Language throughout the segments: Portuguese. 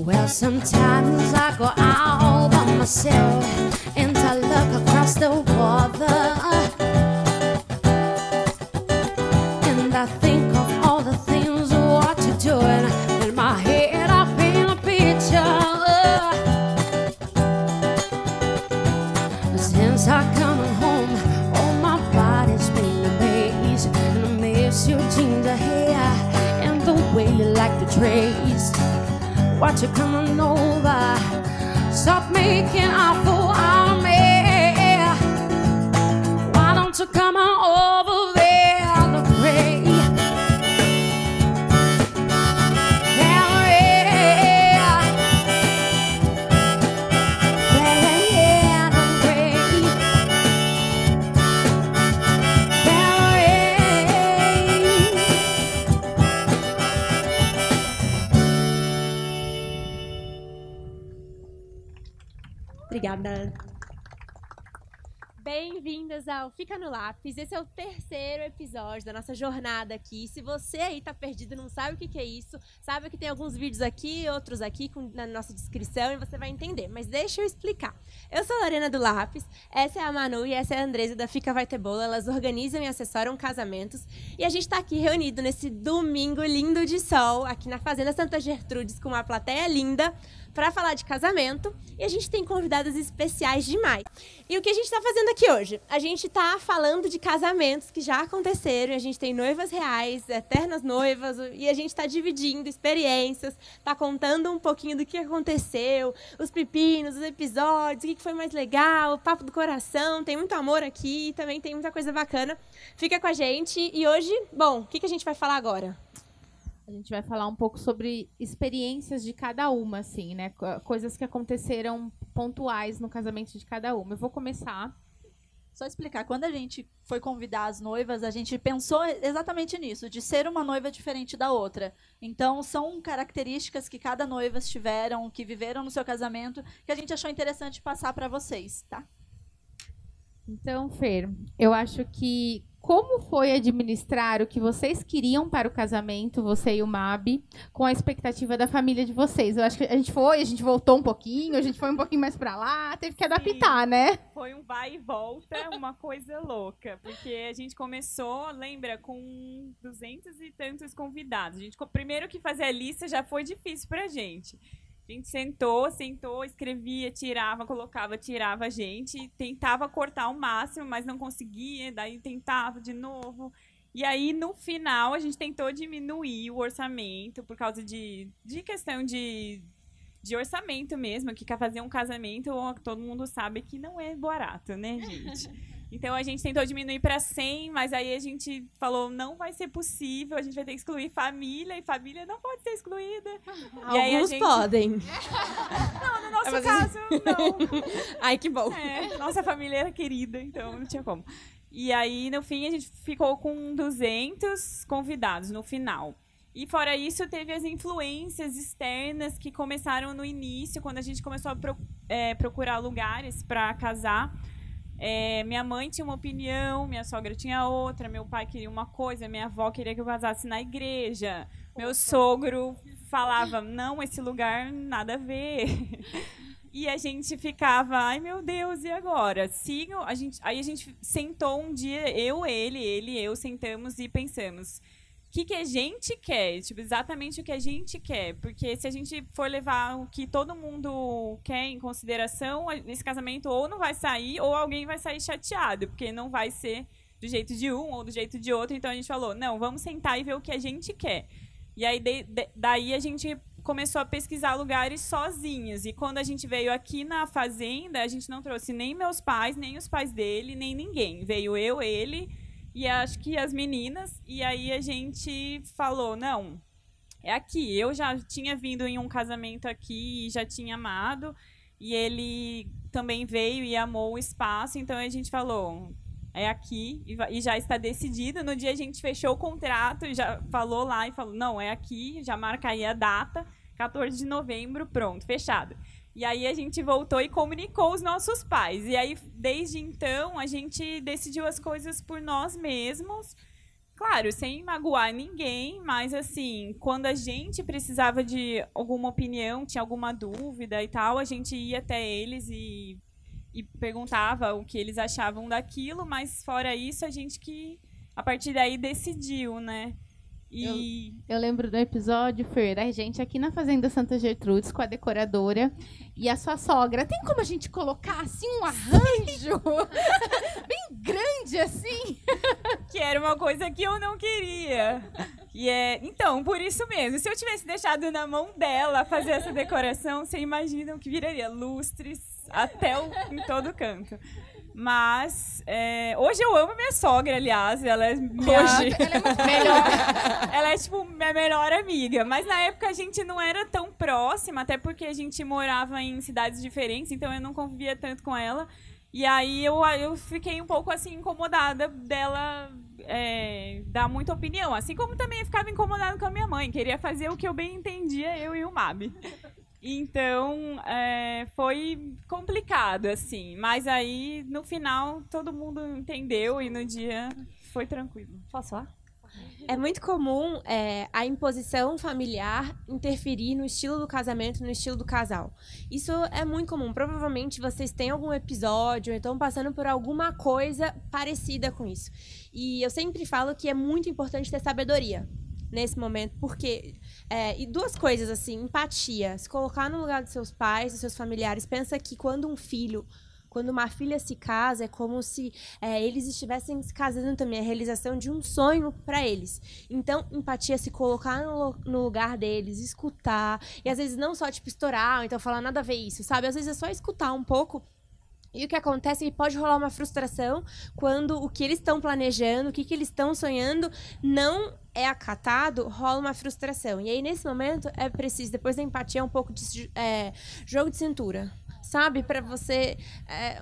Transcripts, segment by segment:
Well, sometimes I go out all by myself and I look across the water, and I think of all the things what you're doing. In my head I paint a picture. Since I come home, all my body's been amazed, and I miss your ginger hair and the way you like the dress. What you coming over? Stop making a fool out of me. Why don't you come on over there to pray? Obrigada. Bem-vindas ao Fica no Lápis. Esse é o terceiro episódio da nossa jornada aqui. Se você aí tá perdido, não sabe o que é isso, sabe que tem alguns vídeos aqui, outros aqui na nossa descrição e você vai entender. Mas deixa eu explicar. Eu sou a Lorena do Lápis, essa é a Manu e essa é a Andresa da Fica Vai Ter Bolo. Elas organizam e assessoram casamentos. E a gente tá aqui reunido nesse domingo lindo de sol, aqui na Fazenda Santa Gertrudes, com uma plateia linda, para falar de casamento, e a gente tem convidadas especiais demais. E o que a gente está fazendo aqui hoje? A gente está falando de casamentos que já aconteceram, a gente tem noivas reais, eternas noivas, e a gente está dividindo experiências, está contando um pouquinho do que aconteceu, os pepinos, os episódios, o que foi mais legal, o papo do coração, tem muito amor aqui, também tem muita coisa bacana. Fica com a gente, e hoje, bom, o que a gente vai falar agora? A gente vai falar um pouco sobre experiências de cada uma, assim, né? Coisas que aconteceram pontuais no casamento de cada uma. Eu vou começar. Só explicar, quando a gente foi convidar as noivas, a gente pensou exatamente nisso, de ser uma noiva diferente da outra. Então, são características que cada noiva tiveram, que viveram no seu casamento, que a gente achou interessante passar para vocês, tá? Então, Fer, eu acho que como foi administrar o que vocês queriam para o casamento, você e o Mabi, com a expectativa da família de vocês? Eu acho que a gente voltou um pouquinho, a gente foi um pouquinho mais para lá, teve que adaptar, né? Foi um vai e volta, uma coisa louca, porque a gente começou, lembra, com 200 e tantos convidados. Primeiro que fazer a lista já foi difícil pra gente. A gente sentou, escrevia, tirava, colocava, tirava a gente, tentava cortar ao máximo, mas não conseguia, daí tentava de novo. E aí, no final, a gente tentou diminuir o orçamento por causa de questão de orçamento mesmo, que quer fazer um casamento, todo mundo sabe que não é barato, né, gente? Então, a gente tentou diminuir para 100, mas aí a gente falou, não vai ser possível, a gente vai ter que excluir família, e família não pode ser excluída. E aí alguns podem. Não, no nosso caso, não. Ai, que bom. Nossa família era querida, então não tinha como. E aí, no fim, a gente ficou com 200 convidados no final. E fora isso, teve as influências externas que começaram no início, quando a gente começou a procurar lugares para casar. Minha mãe tinha uma opinião, minha sogra tinha outra, meu pai queria uma coisa, minha avó queria que eu casasse na igreja, meu sogro falava, não, esse lugar nada a ver. E a gente ficava, ai meu Deus, e agora? Aí a gente sentou um dia, eu sentamos e pensamos, o que a gente quer, tipo, exatamente o que a gente quer, porque se a gente for levar o que todo mundo quer em consideração, esse casamento ou não vai sair, ou alguém vai sair chateado, porque não vai ser do jeito de um ou do jeito de outro, então a gente falou, não, vamos sentar e ver o que a gente quer. E aí, daí a gente começou a pesquisar lugares sozinhos, e quando a gente veio aqui na fazenda, a gente não trouxe nem meus pais, nem os pais dele, nem ninguém, veio eu, ele e acho que as meninas, e aí a gente falou, não, é aqui. Eu já tinha vindo em um casamento aqui e já tinha amado, e ele também veio e amou o espaço, então a gente falou, é aqui, e já está decidido. No dia a gente fechou o contrato, já falou lá e falou, não, é aqui, já marca aí a data, 14 de novembro, pronto, fechado. E aí a gente voltou e comunicou os nossos pais. E aí, desde então, a gente decidiu as coisas por nós mesmos, Claro, sem magoar ninguém, mas assim, quando a gente precisava de alguma opinião, tinha alguma dúvida e tal, a gente ia até eles e perguntava o que eles achavam daquilo, mas fora isso, a gente que, a partir daí, decidiu, né? Eu lembro do episódio, Fer, a gente aqui na Fazenda Santa Gertrudes com a decoradora e a sua sogra. Tem como a gente colocar assim um arranjo bem grande assim? Que era uma coisa que eu não queria. Então, por isso mesmo, se eu tivesse deixado na mão dela fazer essa decoração, você imagina o que viraria lustres em todo canto. Mas hoje eu amo minha sogra, aliás. Ela é ela é tipo minha melhor amiga. Mas na época a gente não era tão próxima, até porque a gente morava em cidades diferentes, então eu não convivia tanto com ela. E aí eu fiquei um pouco assim incomodada dela dar muita opinião. Assim como também eu ficava incomodada com a minha mãe. Queria fazer o que eu bem entendia, eu e o Mabi. Então, foi complicado, assim. Mas aí, no final, todo mundo entendeu e no dia foi tranquilo. Posso falar? É muito comum a imposição familiar interferir no estilo do casamento, no estilo do casal. Isso é muito comum. Provavelmente vocês têm algum episódio ou estão passando por alguma coisa parecida com isso. E eu sempre falo que é muito importante ter sabedoria nesse momento, porque... e duas coisas, assim, empatia. Se colocar no lugar dos seus pais, dos seus familiares. Pensa que quando uma filha se casa, é como se eles estivessem se casando também, a realização de um sonho para eles. Então, empatia, se colocar no lugar deles, escutar, e às vezes não só, tipo, estourar, ou então falar nada a ver isso, sabe? Às vezes é só escutar um pouco. E o que acontece é que pode rolar uma frustração quando o que eles estão planejando, o que eles estão sonhando, não é acatado, rola uma frustração. E aí, nesse momento, é preciso, depois da empatia, um pouco de jogo de cintura. Sabe? Pra você,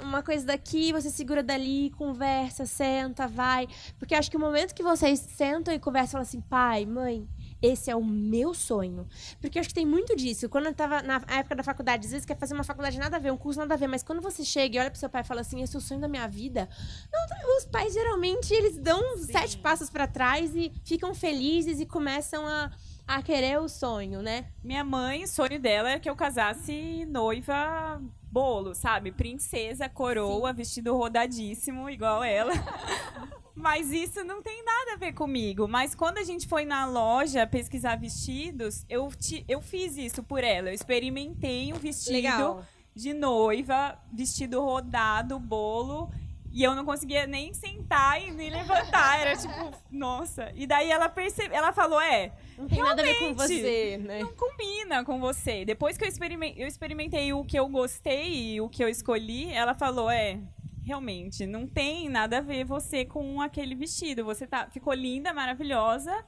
uma coisa daqui, você segura dali, conversa, senta, vai. Porque eu acho que o momento que vocês sentam e conversam, falam assim, pai, mãe, esse é o meu sonho. Porque eu acho que tem muito disso. Quando eu tava na época da faculdade, às vezes quer fazer uma faculdade nada a ver, um curso nada a ver, mas quando você chega e olha pro seu pai e fala assim, esse é o sonho da minha vida, não, os pais geralmente, eles dão 7 passos pra trás e ficam felizes e começam a querer o sonho, né? Minha mãe, o sonho dela é que eu casasse noiva bolo, sabe? Princesa, coroa, vestido rodadíssimo, igual ela. Mas isso não tem nada a ver comigo. Mas quando a gente foi na loja pesquisar vestidos, eu fiz isso por ela. Eu experimentei um vestido de noiva, vestido rodado, bolo, e eu não conseguia nem sentar e nem levantar. Era tipo, nossa. E daí ela falou, não tem nada a ver com você, né? Não combina com você. Depois que eu experimentei o que eu gostei e o que eu escolhi, ela falou, realmente, não tem nada a ver você com aquele vestido. Você ficou linda, maravilhosa,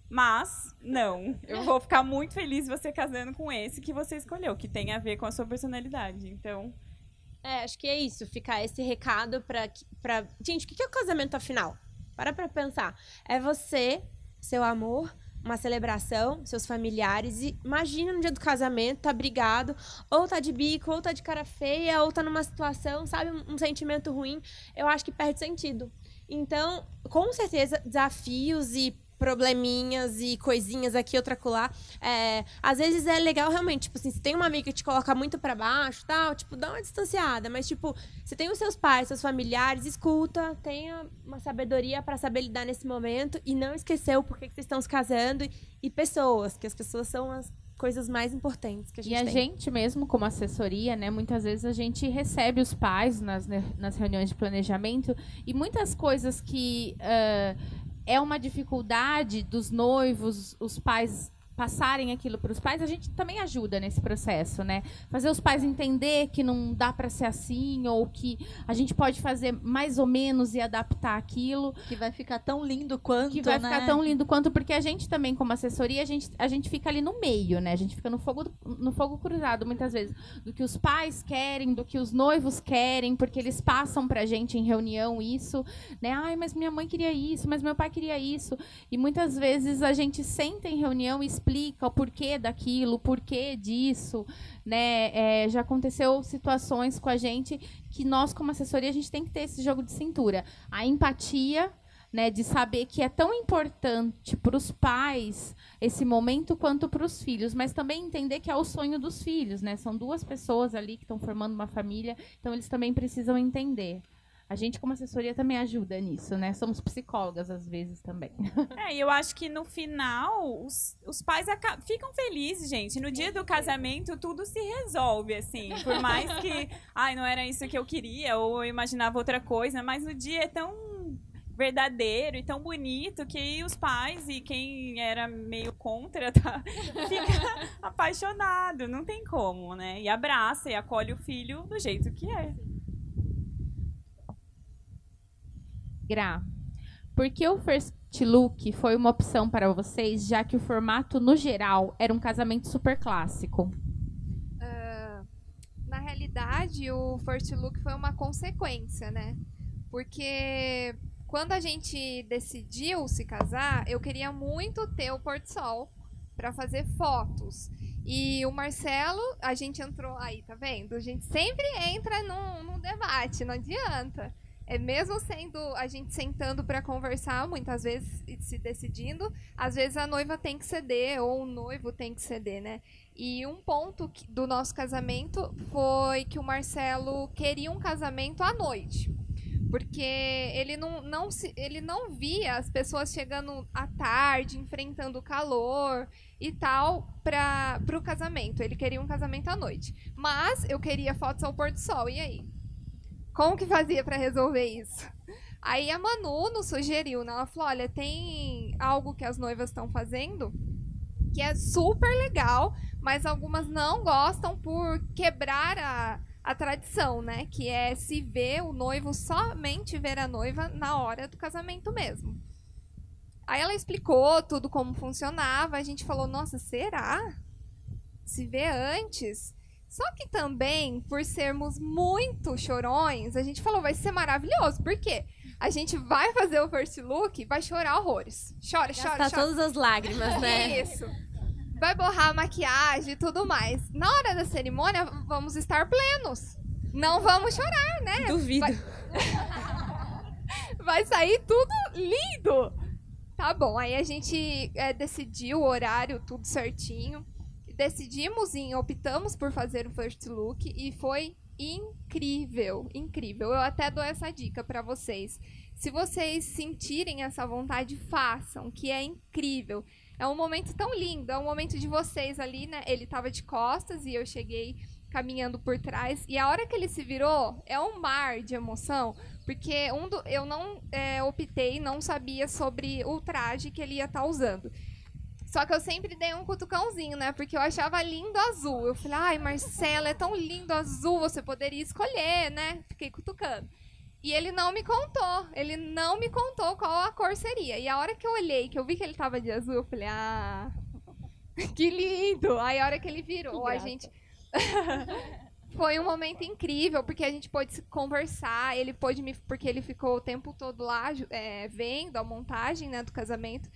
mas não. Eu vou ficar muito feliz você casando com esse que você escolheu, que tem a ver com a sua personalidade. Então... acho que é isso. Ficar esse recado pra... Gente, o que é o casamento afinal? Para pra pensar. É você, seu amor... uma celebração, seus familiares, e imagina no dia do casamento, tá brigado, ou tá de bico, ou tá de cara feia, ou tá numa situação, sabe, um sentimento ruim, eu acho que perde sentido. Então, com certeza, desafios e probleminhas e coisinhas aqui, outra acolá. Às vezes é legal realmente, tipo assim, se tem uma amiga que te coloca muito pra baixo, tal, tipo, dá uma distanciada, mas tipo, você tem os seus pais, seus familiares, escuta, tenha uma sabedoria pra saber lidar nesse momento e não esquecer o porquê que vocês estão se casando e pessoas, que as pessoas são as coisas mais importantes que a gente tem. E a gente mesmo, como assessoria, né, muitas vezes a gente recebe os pais nas reuniões de planejamento e muitas coisas que é uma dificuldade dos noivos, os pais passarem aquilo para os pais, a gente também ajuda nesse processo, né? Fazer os pais entender que não dá para ser assim, ou que a gente pode fazer mais ou menos e adaptar aquilo. Que vai ficar tão lindo quanto, Que vai ficar tão lindo quanto, porque a gente também, como assessoria, a gente fica ali no meio, né? A gente fica no fogo cruzado, muitas vezes, do que os pais querem, do que os noivos querem, porque eles passam pra gente em reunião isso, né? Ai, mas minha mãe queria isso, mas meu pai queria isso. E muitas vezes a gente senta em reunião e explica o porquê daquilo, o porquê disso, né? Já aconteceu situações com a gente que nós, como assessoria, a gente tem que ter esse jogo de cintura. A empatia, né, de saber que é tão importante para os pais esse momento quanto para os filhos, mas também entender que é o sonho dos filhos, né? São duas pessoas ali que estão formando uma família, então eles também precisam entender. A gente, como assessoria, também ajuda nisso, né? Somos psicólogas, às vezes, também. E eu acho que no final, os pais ficam felizes, gente. No dia do casamento, tudo se resolve, assim. Por mais que, não era isso que eu queria, ou eu imaginava outra coisa, mas o dia é tão verdadeiro e tão bonito que os pais e quem era meio contra fica apaixonado. Não tem como, né? E abraça e acolhe o filho do jeito que é. Gra, por que o First Look foi uma opção para vocês, já que o formato, no geral, era um casamento super clássico? Na realidade, o First Look foi uma consequência, né? Porque quando a gente decidiu se casar, eu queria muito ter o pôr-do-sol para fazer fotos. E o Marcelo, a gente entrou aí, tá vendo? A gente sempre entra num debate, não adianta. Mesmo sendo a gente sentando para conversar, muitas vezes se decidindo, às vezes a noiva tem que ceder ou o noivo tem que ceder, né? E um ponto do nosso casamento foi que o Marcelo queria um casamento à noite, porque ele não via as pessoas chegando à tarde, enfrentando o calor e tal para o casamento. Ele queria um casamento à noite, mas eu queria fotos ao pôr do sol. E aí? Como que fazia para resolver isso? Aí a Manu nos sugeriu, né? Ela falou, olha, tem algo que as noivas estão fazendo que é super legal, mas algumas não gostam por quebrar a tradição, né? Que é se ver o noivo, somente ver a noiva na hora do casamento mesmo. Aí ela explicou tudo como funcionava, a gente falou, nossa, será? Se vê antes? Só que também, por sermos muito chorões, a gente falou, vai ser maravilhoso. Por quê? A gente vai fazer o First Look, vai chorar horrores. Chora. Todas as lágrimas, né? Isso. Vai borrar a maquiagem e tudo mais. Na hora da cerimônia, vamos estar plenos. Não vamos chorar, né? Duvido. Vai sair tudo lindo. Tá bom, aí a gente decidiu o horário, tudo certinho. Optamos por fazer o First Look e foi incrível, incrível. Eu até dou essa dica para vocês. Se vocês sentirem essa vontade, façam, que é incrível. É um momento tão lindo, é um momento de vocês ali, né? Ele tava de costas e eu cheguei caminhando por trás. E a hora que ele se virou, é um mar de emoção, porque eu não optei, não sabia sobre o traje que ele ia estar usando. Só que eu sempre dei um cutucãozinho, né? Porque eu achava lindo azul. Eu falei, ai, Marcela, é tão lindo azul, você poderia escolher, né? Fiquei cutucando. E ele não me contou qual a cor seria. E a hora que eu olhei, que eu vi que ele tava de azul, eu falei, que lindo! Aí a hora que ele virou, a gente... Foi um momento incrível, porque a gente pôde conversar, ele pôde porque ele ficou o tempo todo lá, vendo a montagem, né, do casamento.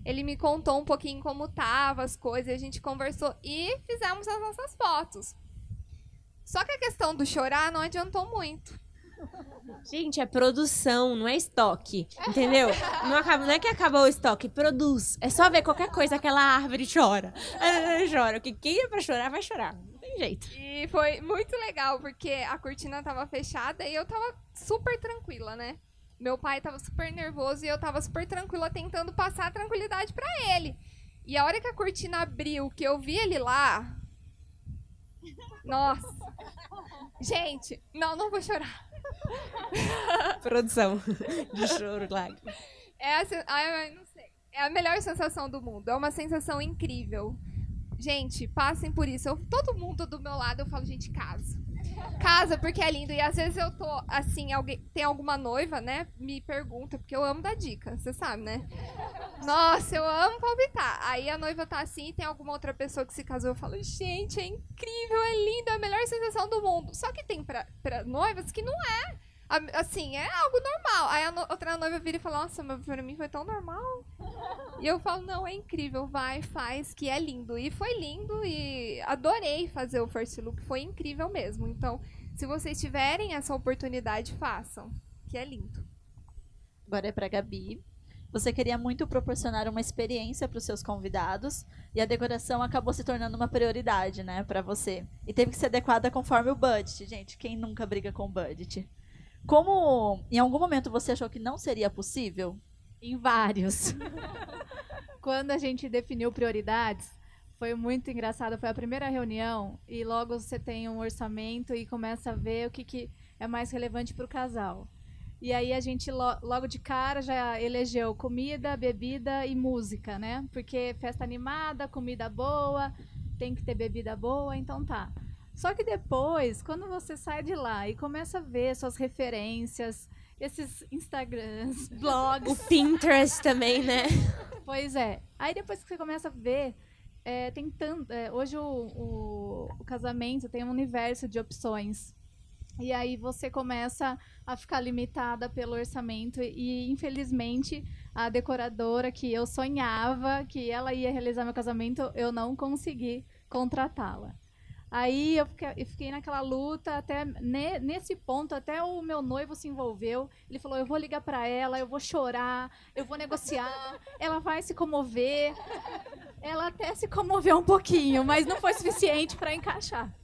Ele me contou um pouquinho como tava as coisas, a gente conversou e fizemos as nossas fotos. Só que a questão do chorar não adiantou muito. Gente, é produção, não é estoque, entendeu? Não é que acabou o estoque, produz. É só ver qualquer coisa, aquela árvore chora. Chora, porque quem é pra chorar, vai chorar. Não tem jeito. E foi muito legal, porque a cortina tava fechada e eu tava super tranquila, né? Meu pai tava super nervoso e eu tava super tranquila, tentando passar a tranquilidade pra ele. E a hora que a cortina abriu, que eu vi ele lá... Nossa! Gente, não vou chorar. Produção de choro, lágrimas. Não sei. É a melhor sensação do mundo. É uma sensação incrível. Gente, passem por isso. Todo mundo do meu lado, eu falo, gente, casa. Casa, porque é lindo. E às vezes eu tô, assim, tem alguma noiva, né? Me pergunta, porque eu amo dar dica, você sabe, né? Nossa, eu amo palpitar. Aí a noiva tá assim e tem alguma outra pessoa que se casou. Eu falo, gente, é incrível, é lindo, é a melhor sensação do mundo. Só que tem pra noivas que não é. Assim, é algo normal. Aí a outra noiva vira e fala, nossa, mas pra mim foi tão normal. E eu falo, não, é incrível, vai, faz, que é lindo. E foi lindo e adorei fazer o First Look, foi incrível mesmo. Então, se vocês tiverem essa oportunidade, façam, que é lindo. Agora é para Gabi. Você queria muito proporcionar uma experiência para os seus convidados e a decoração acabou se tornando uma prioridade, né, para você. E teve que ser adequada conforme o budget. Gente, quem nunca briga com o budget? Como em algum momento você achou que não seria possível? Em vários. Quando a gente definiu prioridades, foi muito engraçado. Foi a primeira reunião e logo você tem um orçamento e começa a ver o que é mais relevante para o casal. E aí a gente logo de cara já elegeu comida, bebida e música, né? Porque festa animada, comida boa, tem que ter bebida boa, então tá. Só que depois, quando você sai de lá e começa a ver suas referências, esses Instagrams, blogs... O Pinterest também, né? Pois é. Aí depois que você começa a ver, tem tanto... hoje o casamento tem um universo de opções. E aí você começa a ficar limitada pelo orçamento e, infelizmente, a decoradora que eu sonhava que ela ia realizar meu casamento, eu não consegui contratá-la. Aí eu fiquei naquela luta, até nesse ponto, até o meu noivo se envolveu. Ele falou, eu vou ligar para ela, eu vou chorar, eu vou negociar, ela vai se comover. Ela até se comoveu um pouquinho, mas não foi suficiente para encaixar.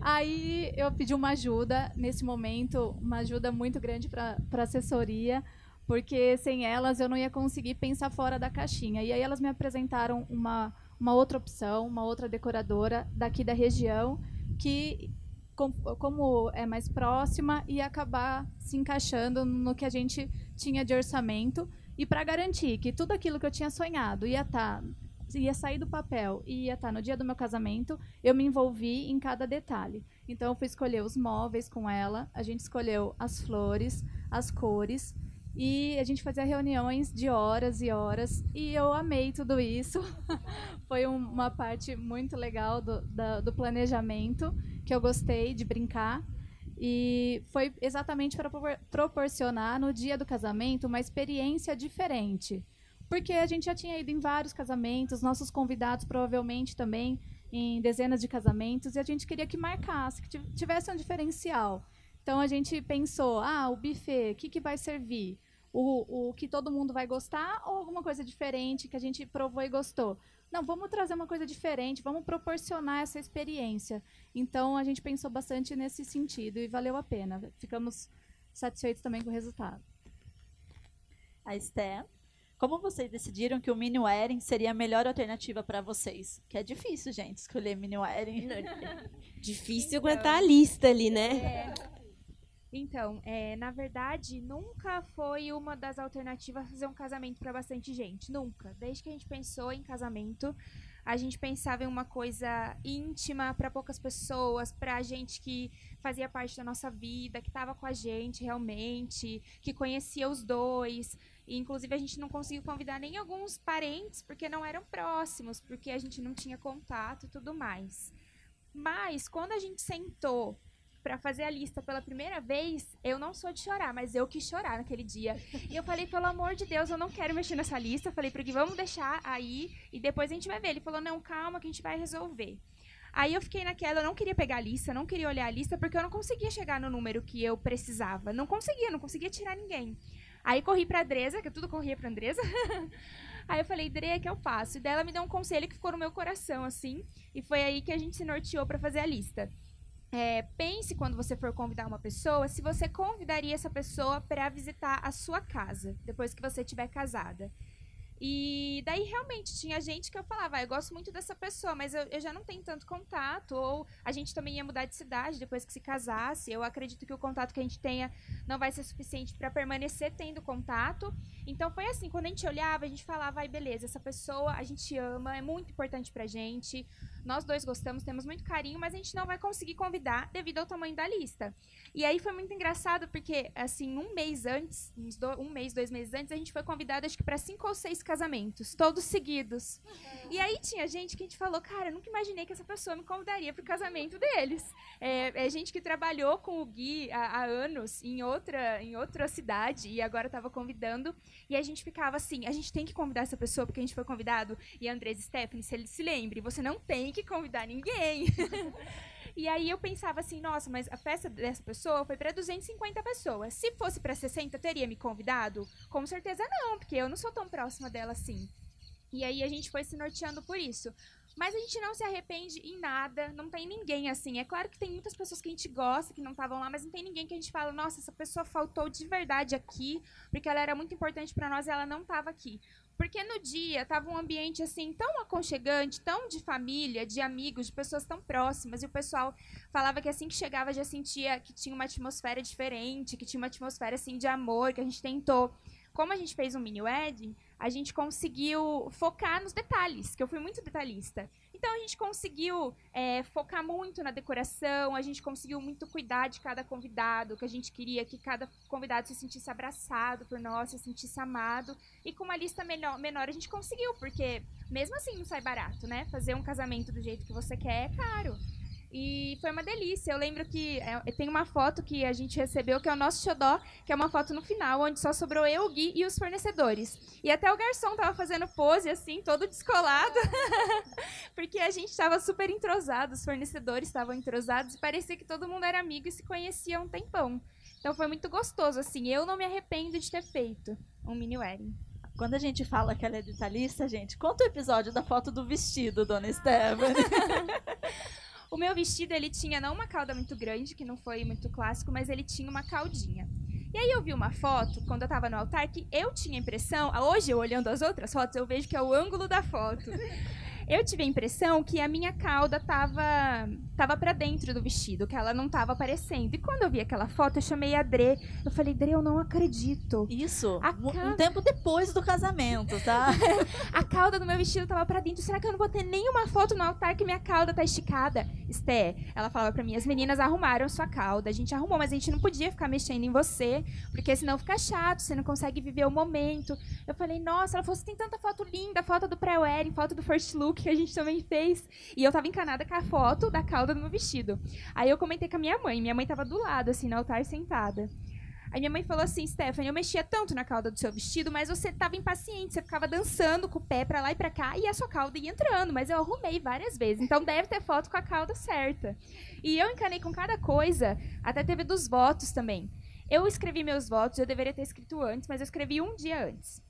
Aí eu pedi uma ajuda, nesse momento, uma ajuda muito grande para a assessoria, porque sem elas eu não ia conseguir pensar fora da caixinha. E aí elas me apresentaram uma outra opção, uma outra decoradora daqui da região, que, como é mais próxima, ia acabar se encaixando no que a gente tinha de orçamento. E para garantir que tudo aquilo que eu tinha sonhado ia sair do papel e ia estar no dia do meu casamento, eu me envolvi em cada detalhe. Então, eu fui escolher os móveis com ela, a gente escolheu as flores, as cores, e a gente fazia reuniões de horas e horas, e eu amei tudo isso. Foi uma parte muito legal do planejamento, que eu gostei de brincar, e foi exatamente para proporcionar, no dia do casamento, uma experiência diferente. Porque a gente já tinha ido em vários casamentos, nossos convidados provavelmente também em dezenas de casamentos, e a gente queria que marcasse, que tivesse um diferencial. Então a gente pensou, o buffet, o que vai servir? O que todo mundo vai gostar ou alguma coisa diferente que a gente provou e gostou? Não, vamos trazer uma coisa diferente, vamos proporcionar essa experiência. Então a gente pensou bastante nesse sentido e valeu a pena. Ficamos satisfeitos também com o resultado. A Esté. Como vocês decidiram que o mini wedding seria a melhor alternativa para vocês? Que é difícil, gente, escolher mini wedding. Difícil aguentar a lista ali, né? Então, na verdade, nunca foi uma das alternativas fazer um casamento para bastante gente. Nunca. Desde que a gente pensou em casamento, a gente pensava em uma coisa íntima para poucas pessoas, para gente que fazia parte da nossa vida, que estava com a gente realmente, que conhecia os dois. E, inclusive, a gente não conseguiu convidar nem alguns parentes, porque não eram próximos, porque a gente não tinha contato e tudo mais. Mas, quando a gente sentou para fazer a lista pela primeira vez, eu não sou de chorar, mas eu quis chorar naquele dia. E eu falei, pelo amor de Deus, eu não quero mexer nessa lista. Eu falei para o Gui, vamos deixar aí e depois a gente vai ver. Ele falou, não, calma que a gente vai resolver. Aí eu fiquei naquela, eu não queria pegar a lista, não queria olhar a lista, porque eu não conseguia chegar no número que eu precisava. Não conseguia tirar ninguém. Aí corri pra Andresa, que tudo corria pra Andresa. Aí eu falei, Dre, o que eu faço? E daí ela me deu um conselho que ficou no meu coração, assim. E foi aí que a gente se norteou pra fazer a lista. Pense, quando você for convidar uma pessoa, se você convidaria essa pessoa para visitar a sua casa, depois que você estiver casada. E daí, realmente, tinha gente que eu falava, eu gosto muito dessa pessoa, mas eu já não tenho tanto contato, ou a gente também ia mudar de cidade depois que se casasse. Eu acredito que o contato que a gente tenha não vai ser suficiente para permanecer tendo contato. Então, foi assim, quando a gente olhava, a gente falava, ai, beleza, essa pessoa a gente ama, é muito importante pra gente, nós dois gostamos, temos muito carinho, mas a gente não vai conseguir convidar devido ao tamanho da lista. E aí foi muito engraçado, porque, assim, um mês, 2 meses antes, a gente foi convidada, acho que para 5 ou 6 casamentos, todos seguidos. E aí tinha gente que a gente falou, cara, eu nunca imaginei que essa pessoa me convidaria pro casamento deles. É gente que trabalhou com o Gui há anos em outra cidade e agora estava convidando. E a gente ficava assim, a gente tem que convidar essa pessoa porque a gente foi convidado. E a Andresa e Stephanie, se ele se lembre, você não tem que convidar ninguém. E aí eu pensava assim, nossa, mas a festa dessa pessoa foi para 250 pessoas. Se fosse para 60, teria me convidado? Com certeza não, porque eu não sou tão próxima dela assim. E aí a gente foi se norteando por isso. Mas a gente não se arrepende em nada, não tem ninguém assim. É claro que tem muitas pessoas que a gente gosta, que não estavam lá, mas não tem ninguém que a gente fala, nossa, essa pessoa faltou de verdade aqui, porque ela era muito importante para nós e ela não estava aqui. Porque no dia tava um ambiente assim tão aconchegante, tão de família, de amigos, de pessoas tão próximas, e o pessoal falava que assim que chegava já sentia que tinha uma atmosfera diferente, que tinha uma atmosfera assim de amor, que a gente tentou. Como a gente fez um mini wedding, a gente conseguiu focar nos detalhes, que eu fui muito detalhista. Então a gente conseguiu focar muito na decoração, a gente conseguiu muito cuidar de cada convidado, que a gente queria que cada convidado se sentisse abraçado por nós, se sentisse amado. E com uma lista menor a gente conseguiu, porque mesmo assim não sai barato, né? Fazer um casamento do jeito que você quer é caro. E foi uma delícia. Eu lembro que tem uma foto que a gente recebeu, que é o nosso xodó, que é uma foto no final, onde só sobrou eu, o Gui e os fornecedores. E até o garçom tava fazendo pose, assim, todo descolado. Porque a gente tava super entrosado, os fornecedores estavam entrosados, e parecia que todo mundo era amigo e se conhecia há um tempão. Então foi muito gostoso, assim. Eu não me arrependo de ter feito um mini wedding. Quando a gente fala que ela é detalhista, gente, conta o episódio da foto do vestido, dona Stephanie. O meu vestido, ele tinha não uma cauda muito grande, que não foi muito clássico, mas ele tinha uma caudinha. E aí eu vi uma foto, quando eu tava no altar, que eu tinha a impressão, hoje eu olhando as outras fotos, eu vejo que é o ângulo da foto. Eu tive a impressão que a minha cauda tava pra dentro do vestido, que ela não tava aparecendo. E quando eu vi aquela foto, eu chamei a Dre. Eu falei, Dre, eu não acredito. Isso, um tempo depois do casamento, tá? A cauda do meu vestido tava pra dentro. Será que eu não vou ter nenhuma foto no altar que minha cauda tá esticada? Esté, ela falava pra mim, as meninas arrumaram sua cauda. A gente arrumou, mas a gente não podia ficar mexendo em você, porque senão fica chato, você não consegue viver o momento. Eu falei, nossa, ela falou, você tem tanta foto linda, foto do pré-wedding, foto do first look, que a gente também fez. E eu tava encanada com a foto da cauda do meu vestido. Aí eu comentei com a minha mãe tava do lado, assim, no altar, sentada. Aí minha mãe falou assim, Stephanie, eu mexia tanto na cauda do seu vestido, mas você tava impaciente, você ficava dançando com o pé pra lá e pra cá, e a sua cauda ia entrando, mas eu arrumei várias vezes, então deve ter foto com a cauda certa. E eu encanei com cada coisa, até teve dos votos também. Eu escrevi meus votos, eu deveria ter escrito antes, mas eu escrevi um dia antes.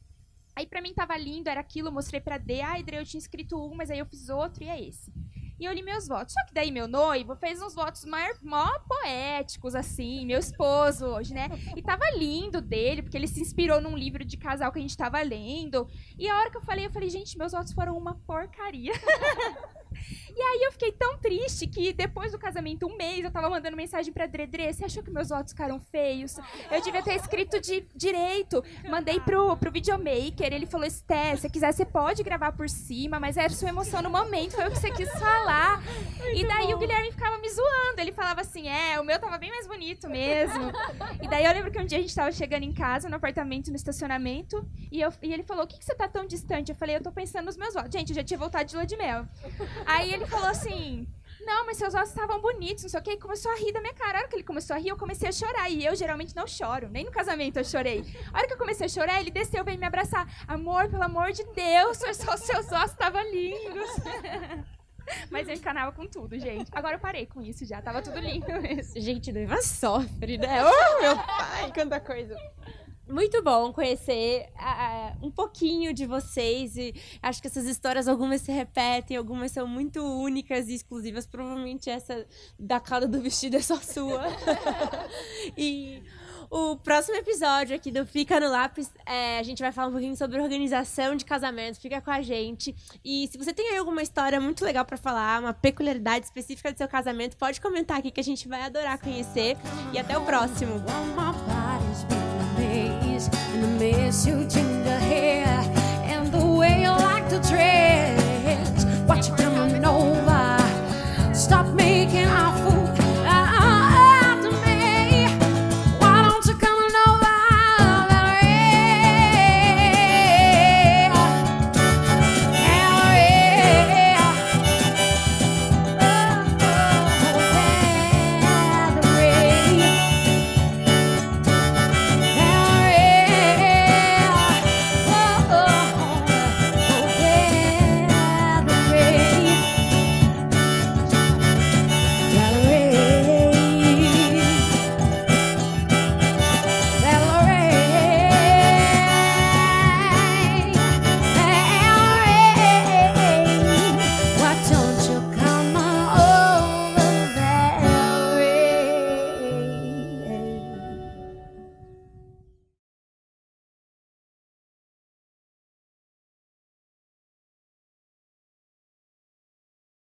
Aí pra mim tava lindo, era aquilo, eu mostrei pra Dê, Dre, eu tinha escrito um, mas aí eu fiz outro e é esse. E eu li meus votos. Só que daí meu noivo fez uns votos mó poéticos, assim, meu esposo hoje, né? E tava lindo dele, porque ele se inspirou num livro de casal que a gente tava lendo. E a hora que eu falei, gente, meus votos foram uma porcaria. E aí eu fiquei tão triste que depois do casamento, um mês, eu tava mandando mensagem pra Dre, você achou que meus votos ficaram feios? Eu devia ter escrito direito. Mandei pro videomaker, ele falou, Sté, se quiser você pode gravar por cima, mas era sua emoção no momento, foi o que você quis falar. E daí o Guilherme ficava me zoando, ele falava assim, o meu tava bem mais bonito mesmo. E daí eu lembro que um dia a gente tava chegando em casa, no apartamento, no estacionamento, e ele falou, o que você tá tão distante? Eu falei, eu tô pensando nos meus votos. Gente, eu já tinha voltado de lua de mel. Aí ele falou assim, não, mas seus ossos estavam bonitos, não sei o que, e começou a rir da minha cara. A hora que ele começou a rir, eu comecei a chorar, e eu geralmente não choro, nem no casamento eu chorei. A hora que eu comecei a chorar, ele desceu, veio me abraçar. Amor, pelo amor de Deus, seus ossos estavam lindos. Mas eu encanava com tudo, gente. Agora eu parei com isso já, tava tudo lindo mesmo. Gente, noiva sofre, né? Oh, meu pai, quanta coisa. Muito bom conhecer um pouquinho de vocês, e acho que essas histórias, algumas se repetem, algumas são muito únicas e exclusivas, provavelmente essa da cauda do vestido é só sua. E o próximo episódio aqui do Fica no Lápis, a gente vai falar um pouquinho sobre organização de casamento, fica com a gente. E se você tem aí alguma história muito legal pra falar, uma peculiaridade específica do seu casamento, pode comentar aqui que a gente vai adorar conhecer. E até o próximo! And I miss your ginger hair and the way you like to dress. Watch you coming over. Stop making our fool.